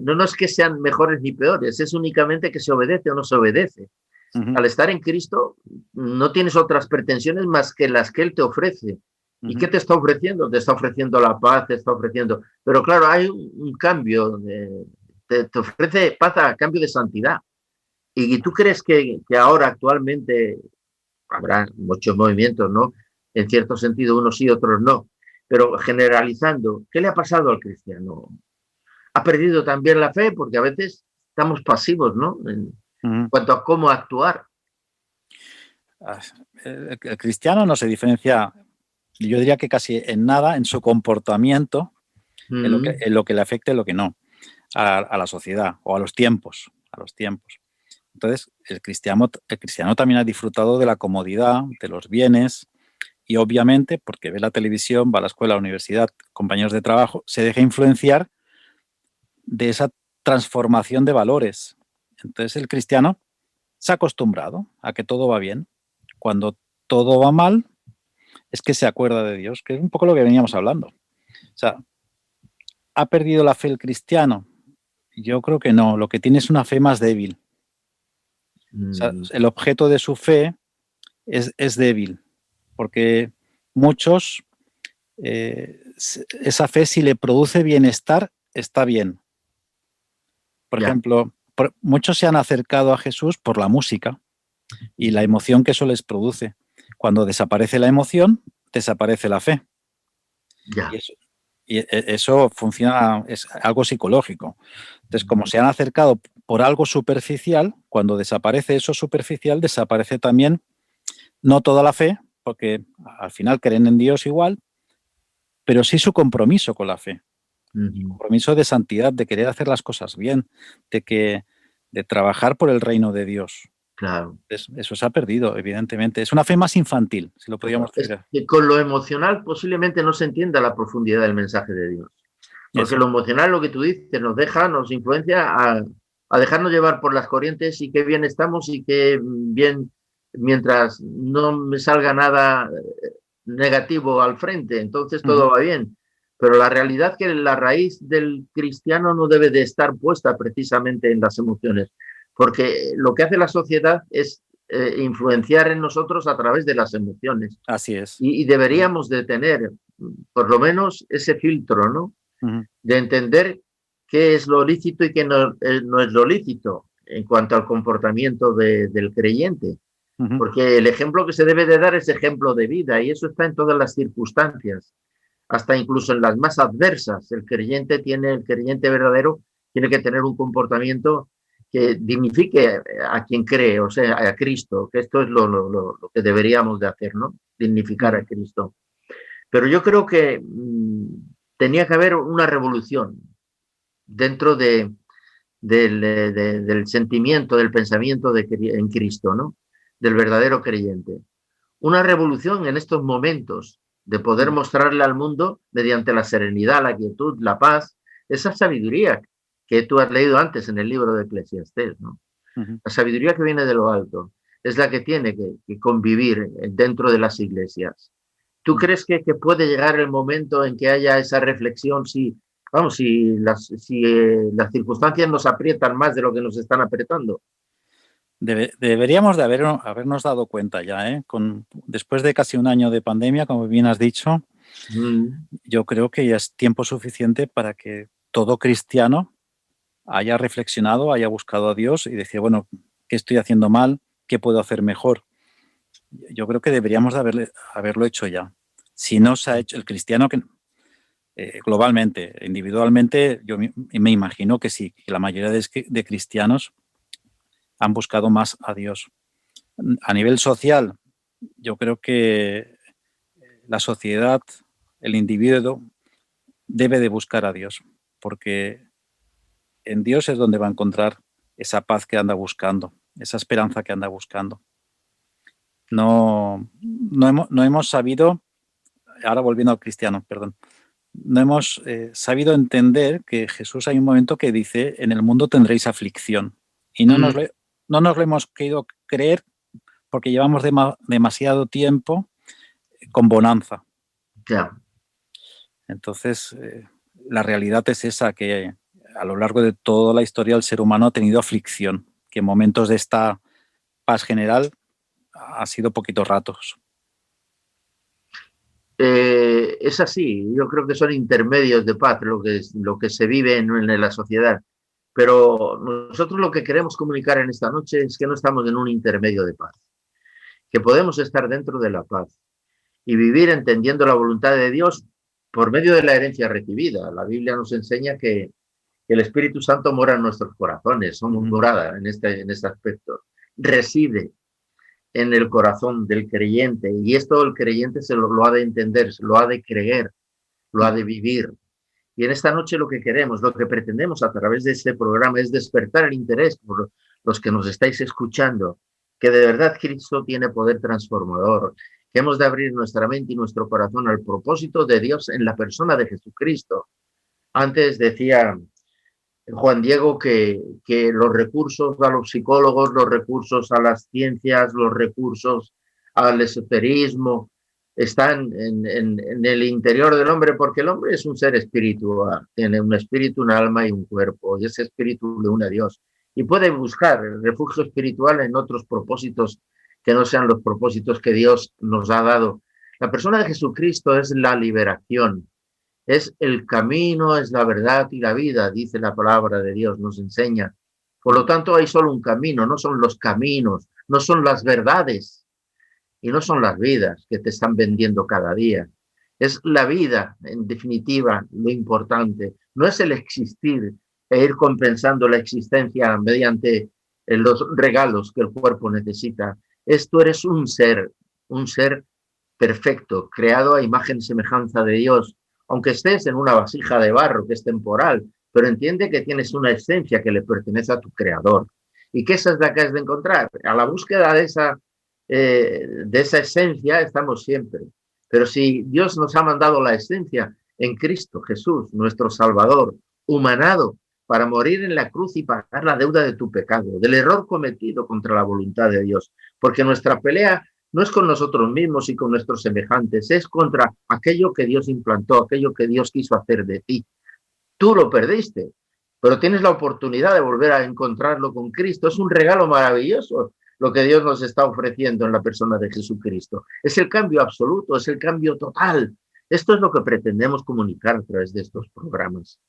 no es que sean mejores ni peores, es únicamente que se obedece o no se obedece. Uh-huh. Al estar en Cristo, no tienes otras pretensiones más que las que Él te ofrece. ¿Y qué te está ofreciendo? Te está ofreciendo la paz, te está ofreciendo... Pero claro, hay un cambio, te ofrece paz a cambio de santidad. ¿Y tú crees que ahora actualmente habrá muchos movimientos, ¿no? En cierto sentido, unos sí, otros no. Pero generalizando, ¿qué le ha pasado al cristiano? Ha perdido también la fe, porque a veces estamos pasivos, ¿no? En Uh-huh. cuanto a cómo actuar. El cristiano no se diferencia, yo diría que casi en nada, en su comportamiento, en lo que le afecta y lo que no, a la sociedad o a los tiempos. Entonces, el cristiano también ha disfrutado de la comodidad, de los bienes, y obviamente, porque ve la televisión, va a la escuela, a la universidad, compañeros de trabajo, se deja influenciar de esa transformación de valores. Entonces, el cristiano se ha acostumbrado a que todo va bien. Cuando todo va mal, es que se acuerda de Dios, que es un poco lo que veníamos hablando. O sea, ¿ha perdido la fe el cristiano? Yo creo que no. Lo que tiene es una fe más débil. O sea, el objeto de su fe es débil, porque muchos, esa fe, si le produce bienestar, está bien. Por ejemplo, muchos se han acercado a Jesús por la música y la emoción que eso les produce. Cuando desaparece la emoción, desaparece la fe. Y eso funciona, es algo psicológico. Entonces, como se han acercado por algo superficial, cuando desaparece eso superficial, desaparece también no toda la fe, porque al final creen en Dios igual, pero sí su compromiso con la fe. Su compromiso de santidad, de querer hacer las cosas bien, de trabajar por el reino de Dios. Claro. Eso se ha perdido, evidentemente. Es una fe más infantil, si lo podríamos decir. Es que con lo emocional posiblemente no se entienda la profundidad del mensaje de Dios. Porque lo emocional, lo que tú dices, nos influencia a dejarnos llevar por las corrientes, y qué bien estamos y qué bien, mientras no me salga nada negativo al frente, entonces todo va bien. Pero la realidad es que la raíz del cristiano no debe de estar puesta precisamente en las emociones. porque lo que hace la sociedad es influenciar en nosotros a través de las emociones. Así es. Y deberíamos de tener por lo menos ese filtro, ¿no? De entender qué es lo lícito y qué no es lo lícito en cuanto al comportamiento del creyente. Porque el ejemplo que se debe de dar es ejemplo de vida, y eso está en todas las circunstancias, hasta incluso en las más adversas. El creyente verdadero tiene que tener un comportamiento que dignifique a quien cree, o sea, a Cristo, que esto es lo que deberíamos de hacer, ¿no? Dignificar a Cristo. Pero yo creo que tenía que haber una revolución dentro del sentimiento, del pensamiento en Cristo, ¿no? Del verdadero creyente. Una revolución en estos momentos de poder mostrarle al mundo, mediante la serenidad, la quietud, la paz, esa sabiduría que tú has leído antes en el libro de Eclesiastés, ¿no? La sabiduría que viene de lo alto es la que tiene que convivir dentro de las iglesias. ¿Tú crees que puede llegar el momento en que haya esa reflexión si las circunstancias nos aprietan más de lo que nos están apretando? Deberíamos de habernos dado cuenta ya, ¿eh? Después de casi un año de pandemia, como bien has dicho, yo creo que ya es tiempo suficiente para que todo cristiano haya reflexionado, haya buscado a Dios y decir, bueno, ¿qué estoy haciendo mal? ¿Qué puedo hacer mejor? Yo creo que deberíamos de haberlo hecho ya. Si no se ha hecho, el cristiano que globalmente, individualmente, yo me imagino que sí, que la mayoría de cristianos han buscado más a Dios. A nivel social, yo creo que la sociedad, el individuo, debe de buscar a Dios, porque en Dios es donde va a encontrar esa paz que anda buscando, esa esperanza que anda buscando. No hemos sabido, ahora volviendo al cristiano, perdón, no hemos sabido entender que Jesús hay un momento que dice, en el mundo tendréis aflicción, y no nos lo hemos querido creer porque llevamos demasiado tiempo con bonanza. Ya. Entonces, la realidad es esa, que a lo largo de toda la historia el ser humano ha tenido aflicción, que en momentos de esta paz general ha sido poquitos ratos. Es así, yo creo que son intermedios de paz lo que se vive en la sociedad. Pero nosotros lo que queremos comunicar en esta noche es que no estamos en un intermedio de paz, que podemos estar dentro de la paz y vivir entendiendo la voluntad de Dios por medio de la herencia recibida. La Biblia nos enseña que el Espíritu Santo mora en nuestros corazones, somos morada en este aspecto. Reside en el corazón del creyente, y esto el creyente lo ha de entender, lo ha de creer, lo ha de vivir. Y en esta noche lo que queremos, lo que pretendemos a través de este programa es despertar el interés por los que nos estáis escuchando, que de verdad Cristo tiene poder transformador, que hemos de abrir nuestra mente y nuestro corazón al propósito de Dios en la persona de Jesucristo. Antes decía Juan Diego que los recursos a los psicólogos, los recursos a las ciencias, los recursos al esoterismo, están en el interior del hombre, porque el hombre es un ser espiritual, tiene un espíritu, un alma y un cuerpo, y ese espíritu le une a Dios. Y puede buscar el refugio espiritual en otros propósitos que no sean los propósitos que Dios nos ha dado. La persona de Jesucristo es la liberación, es el camino, es la verdad y la vida, dice la palabra de Dios, nos enseña. Por lo tanto, hay solo un camino, no son los caminos, no son las verdades, y no son las vidas que te están vendiendo cada día. Es la vida, en definitiva, lo importante. No es el existir e ir compensando la existencia mediante los regalos que el cuerpo necesita. Tú eres un ser perfecto, creado a imagen y semejanza de Dios, aunque estés en una vasija de barro que es temporal, pero entiende que tienes una esencia que le pertenece a tu creador. ¿Y qué esa es la que has de encontrar? A la búsqueda de esa esencia estamos siempre. Pero si Dios nos ha mandado la esencia en Cristo Jesús, nuestro Salvador, humanado para morir en la cruz y pagar la deuda de tu pecado, del error cometido contra la voluntad de Dios, porque nuestra pelea no es con nosotros mismos y con nuestros semejantes, es contra aquello que Dios implantó, aquello que Dios quiso hacer de ti. Tú lo perdiste, pero tienes la oportunidad de volver a encontrarlo con Cristo. Es un regalo maravilloso lo que Dios nos está ofreciendo en la persona de Jesucristo. Es el cambio absoluto, es el cambio total. Esto es lo que pretendemos comunicar a través de estos programas.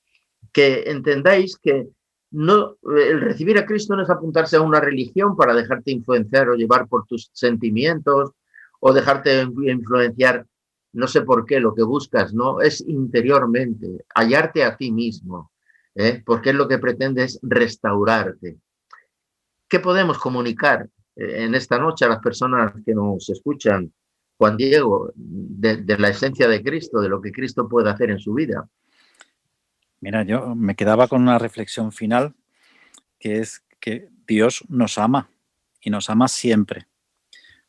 Que entendáis que no, el recibir a Cristo no es apuntarse a una religión para dejarte influenciar o llevar por tus sentimientos o dejarte influenciar, no sé por qué, lo que buscas, ¿no? Es interiormente, hallarte a ti mismo, porque es lo que pretende es restaurarte. ¿Qué podemos comunicar en esta noche a las personas que nos escuchan, Juan Diego, de la esencia de Cristo, de lo que Cristo puede hacer en su vida? Mira, yo me quedaba con una reflexión final, que es que Dios nos ama y nos ama siempre.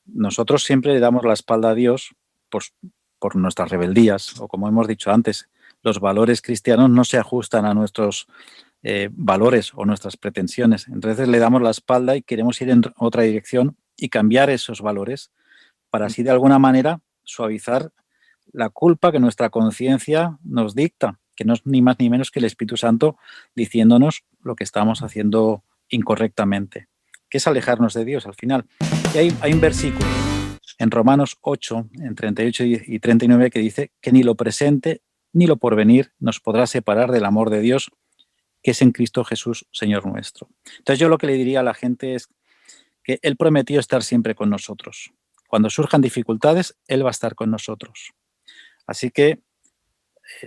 Nosotros siempre le damos la espalda a Dios pues, por nuestras rebeldías, o como hemos dicho antes, los valores cristianos no se ajustan a nuestros valores o nuestras pretensiones. Entonces le damos la espalda y queremos ir en otra dirección y cambiar esos valores para así de alguna manera suavizar la culpa que nuestra conciencia nos dicta, que no es ni más ni menos que el Espíritu Santo diciéndonos lo que estamos haciendo incorrectamente, que es alejarnos de Dios al final. Y hay un versículo en Romanos 8, en 38 y 39, que dice que ni lo presente ni lo porvenir nos podrá separar del amor de Dios que es en Cristo Jesús, Señor nuestro. Entonces yo lo que le diría a la gente es que Él prometió estar siempre con nosotros. Cuando surjan dificultades, Él va a estar con nosotros. Así que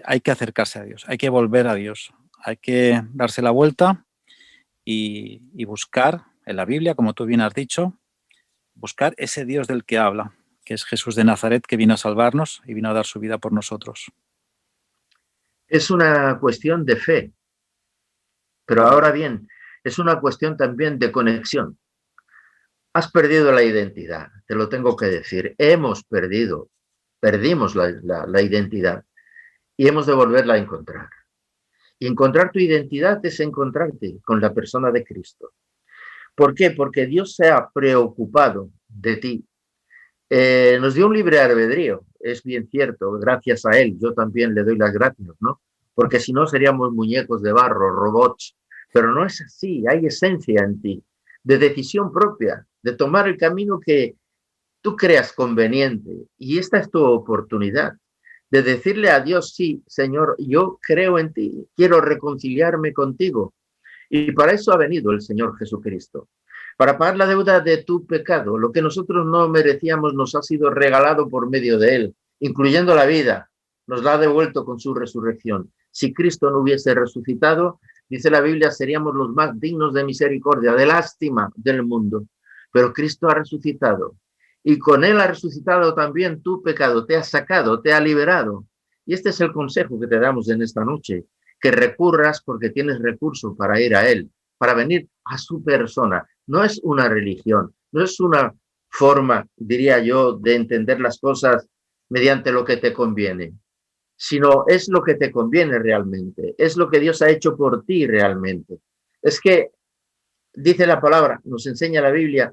hay que acercarse a Dios, hay que volver a Dios, hay que darse la vuelta y buscar en la Biblia, como tú bien has dicho, buscar ese Dios del que habla, que es Jesús de Nazaret, que vino a salvarnos y vino a dar su vida por nosotros. Es una cuestión de fe, pero ahora bien, es una cuestión también de conexión. Has perdido la identidad, te lo tengo que decir. Perdimos la identidad y hemos de volverla a encontrar. Y encontrar tu identidad es encontrarte con la persona de Cristo. ¿Por qué? Porque Dios se ha preocupado de ti. Nos dio un libre albedrío, es bien cierto, gracias a Él. Yo también le doy las gracias, ¿no? Porque si no seríamos muñecos de barro, robots. Pero no es así, hay esencia en ti, de decisión propia, de tomar el camino que tú creas conveniente. Y esta es tu oportunidad de decirle a Dios, sí, Señor, yo creo en ti, quiero reconciliarme contigo. Y para eso ha venido el Señor Jesucristo, para pagar la deuda de tu pecado. Lo que nosotros no merecíamos nos ha sido regalado por medio de Él, incluyendo la vida. Nos la ha devuelto con su resurrección. Si Cristo no hubiese resucitado, dice la Biblia, seríamos los más dignos de misericordia, de lástima del mundo. Pero Cristo ha resucitado. Y con Él ha resucitado también tu pecado, te ha sacado, te ha liberado. Y este es el consejo que te damos en esta noche, que recurras porque tienes recurso para ir a Él, para venir a su persona. No es una religión, no es una forma, diría yo, de entender las cosas mediante lo que te conviene, sino es lo que te conviene realmente, es lo que Dios ha hecho por ti realmente. Es que, dice la palabra, nos enseña la Biblia,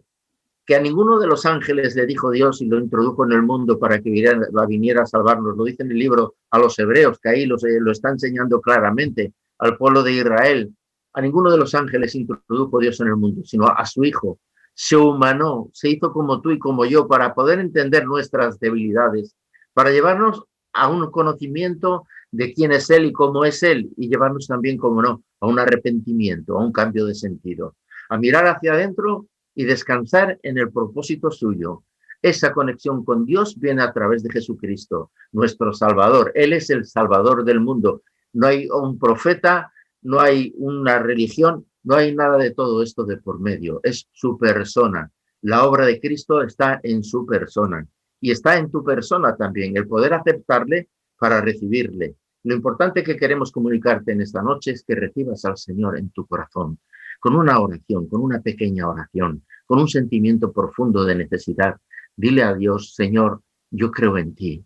que a ninguno de los ángeles le dijo Dios y lo introdujo en el mundo para que viniera a salvarnos. Lo dice en el libro a los hebreos, que ahí lo está enseñando claramente al pueblo de Israel. A ninguno de los ángeles introdujo Dios en el mundo, sino a su Hijo. Se humanó, se hizo como tú y como yo para poder entender nuestras debilidades, para llevarnos a un conocimiento de quién es Él y cómo es Él, y llevarnos también, como no, a un arrepentimiento, a un cambio de sentido, a mirar hacia adentro y descansar en el propósito suyo. Esa conexión con Dios viene a través de Jesucristo, nuestro Salvador. Él es el Salvador del mundo. No hay un profeta, no hay una religión, no hay nada de todo esto de por medio. Es su persona. La obra de Cristo está en su persona y está en tu persona también, el poder aceptarle para recibirle. Lo importante que queremos comunicarte en esta noche es que recibas al Señor en tu corazón, con una oración, con una pequeña oración, con un sentimiento profundo de necesidad. Dile a Dios, Señor, yo creo en ti.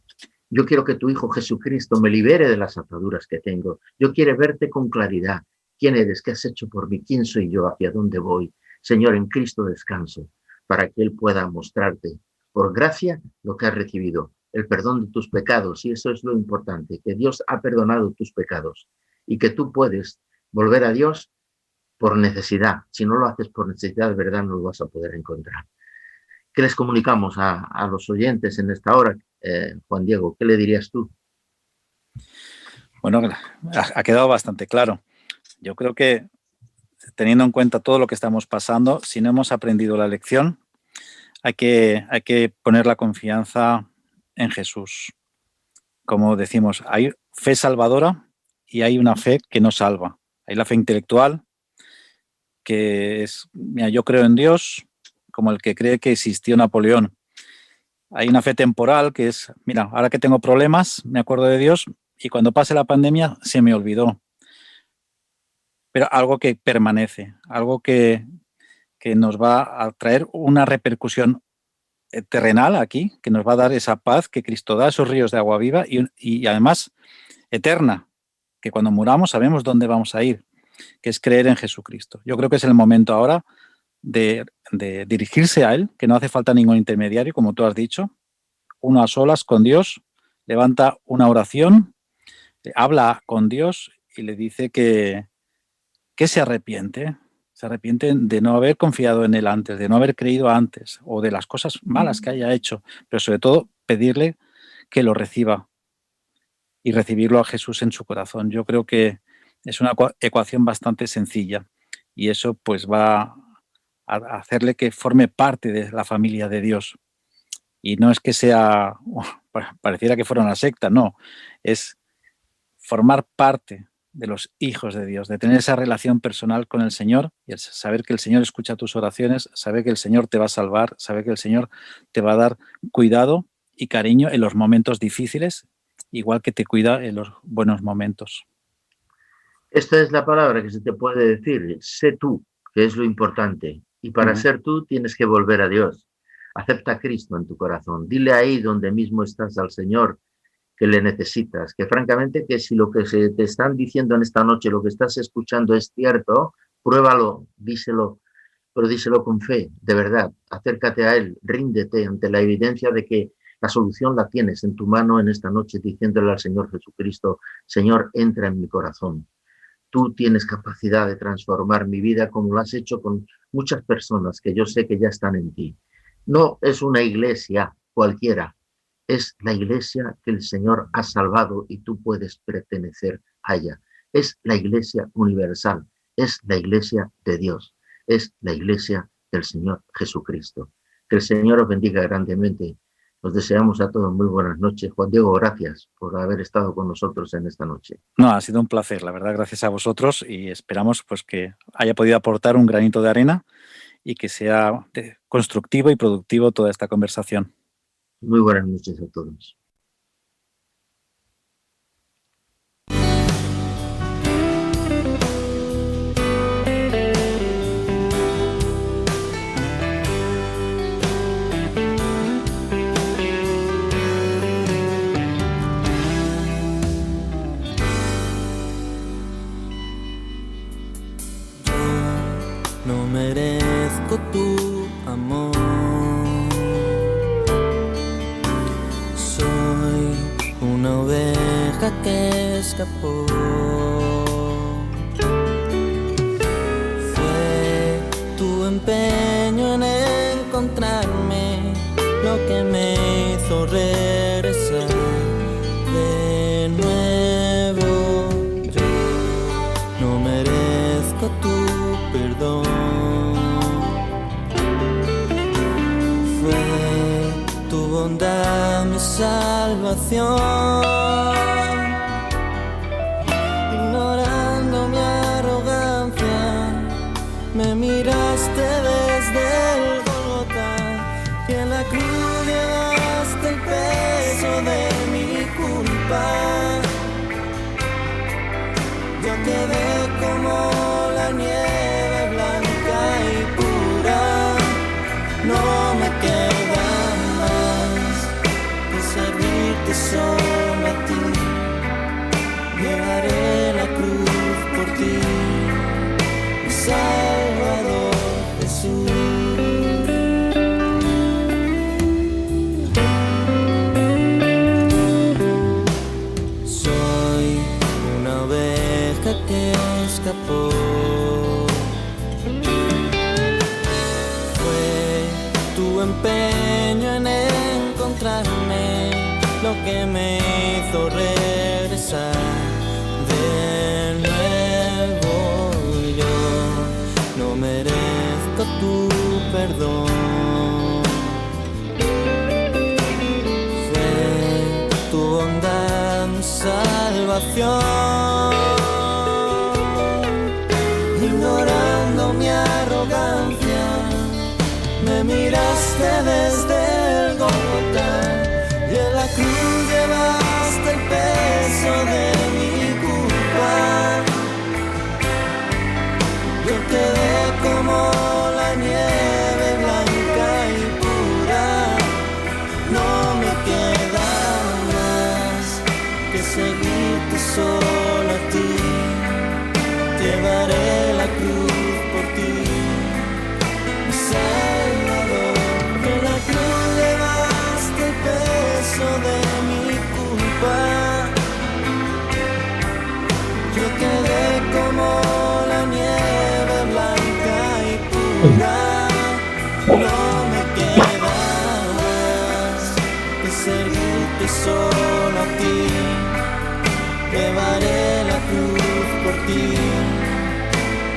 Yo quiero que tu Hijo Jesucristo me libere de las ataduras que tengo. Yo quiero verte con claridad. ¿Quién eres? ¿Qué has hecho por mí? ¿Quién soy yo? ¿Hacia dónde voy? Señor, en Cristo descanso, para que Él pueda mostrarte, por gracia, lo que has recibido, el perdón de tus pecados. Y eso es lo importante, que Dios ha perdonado tus pecados y que tú puedes volver a Dios por necesidad. Si no lo haces por necesidad, de verdad no lo vas a poder encontrar. ¿Qué les comunicamos a los oyentes en esta hora, Juan Diego? ¿Qué le dirías tú? Bueno, ha quedado bastante claro. Yo creo que teniendo en cuenta todo lo que estamos pasando, si no hemos aprendido la lección, hay que poner la confianza en Jesús. Como decimos, hay fe salvadora y hay una fe que no salva. Hay la fe intelectual, que es, mira, yo creo en Dios, como el que cree que existió Napoleón. Hay una fe temporal, que es, mira, ahora que tengo problemas, me acuerdo de Dios y cuando pase la pandemia se me olvidó. Pero algo que permanece, algo que nos va a traer una repercusión terrenal aquí, que nos va a dar esa paz que Cristo da, esos ríos de agua viva y además eterna, que cuando muramos sabemos dónde vamos a ir, que es creer en Jesucristo. Yo creo que es el momento ahora de dirigirse a Él, que no hace falta ningún intermediario, como tú has dicho, uno a solas con Dios, levanta una oración, habla con Dios y le dice que se arrepiente de no haber confiado en Él antes, de no haber creído antes o de las cosas malas que haya hecho, pero sobre todo pedirle que lo reciba y recibirlo a Jesús en su corazón. Yo creo que es una ecuación bastante sencilla y eso pues va a hacerle que forme parte de la familia de Dios. Y no es que sea, pareciera que fuera una secta, no, es formar parte de los hijos de Dios, de tener esa relación personal con el Señor y el saber que el Señor escucha tus oraciones, saber que el Señor te va a salvar, saber que el Señor te va a dar cuidado y cariño en los momentos difíciles, igual que te cuida en los buenos momentos. Esta es la palabra que se te puede decir, sé tú, que es lo importante. Y para ser tú tienes que volver a Dios. Acepta a Cristo en tu corazón. Dile ahí donde mismo estás al Señor que le necesitas, que francamente que si lo que se te están diciendo en esta noche, lo que estás escuchando es cierto, pruébalo, díselo, pero díselo con fe, de verdad, acércate a Él, ríndete ante la evidencia de que la solución la tienes en tu mano en esta noche, diciéndole al Señor Jesucristo, Señor, entra en mi corazón. Tú tienes capacidad de transformar mi vida como lo has hecho con muchas personas que yo sé que ya están en ti. No es una iglesia cualquiera, es la iglesia que el Señor ha salvado y tú puedes pertenecer a ella. Es la iglesia universal, es la iglesia de Dios, es la iglesia del Señor Jesucristo. Que el Señor os bendiga grandemente. Os deseamos a todos muy buenas noches. Juan Diego, gracias por haber estado con nosotros en esta noche. No, ha sido un placer, la verdad, gracias a vosotros y esperamos pues que haya podido aportar un granito de arena y que sea constructivo y productivo toda esta conversación. Muy buenas noches a todos. No merezco tu amor. Soy una oveja que escapó. Fue tu empeño en encontrarme lo que me hizo regresar de nuevo. Yo no merezco tu perdón. Fue tu bondad mi salvación. Ignorando mi arrogancia, me miraste desde el Gólgota y en la cruz llevaste el peso de mi culpa. Yo quedé como la nieve blanca y pura. No me queda más que servirte solo a ti. Llevaré la cruz por ti, mi Salvador Jesús. Soy una oveja que escapó. arreglarme lo que me hizo regresar de nuevo. Yo no merezco tu perdón. Fue tu bondad mi salvación. Ignorando mi arrogancia, me miraste desde el Gólgota y en la cruz llevaste el peso de mi culpa. Yo quedé como la nieve blanca y pura. No me queda más que seguirte solo a ti. Llevaré la cruz por ti, mi Salvador. Que en la cruz llevaste el peso de mi culpa. Yo quedé como la nieve blanca y pura. No me queda más que seguirte solo a ti. Llevaré la cruz por ti,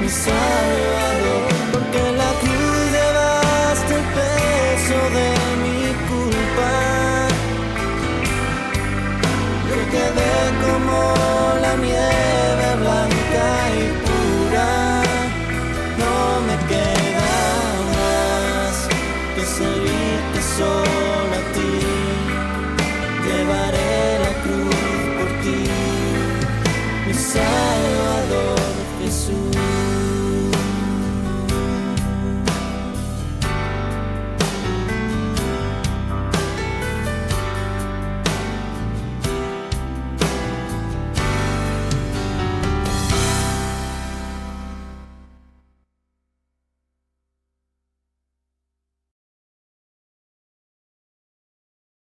mi Salvador.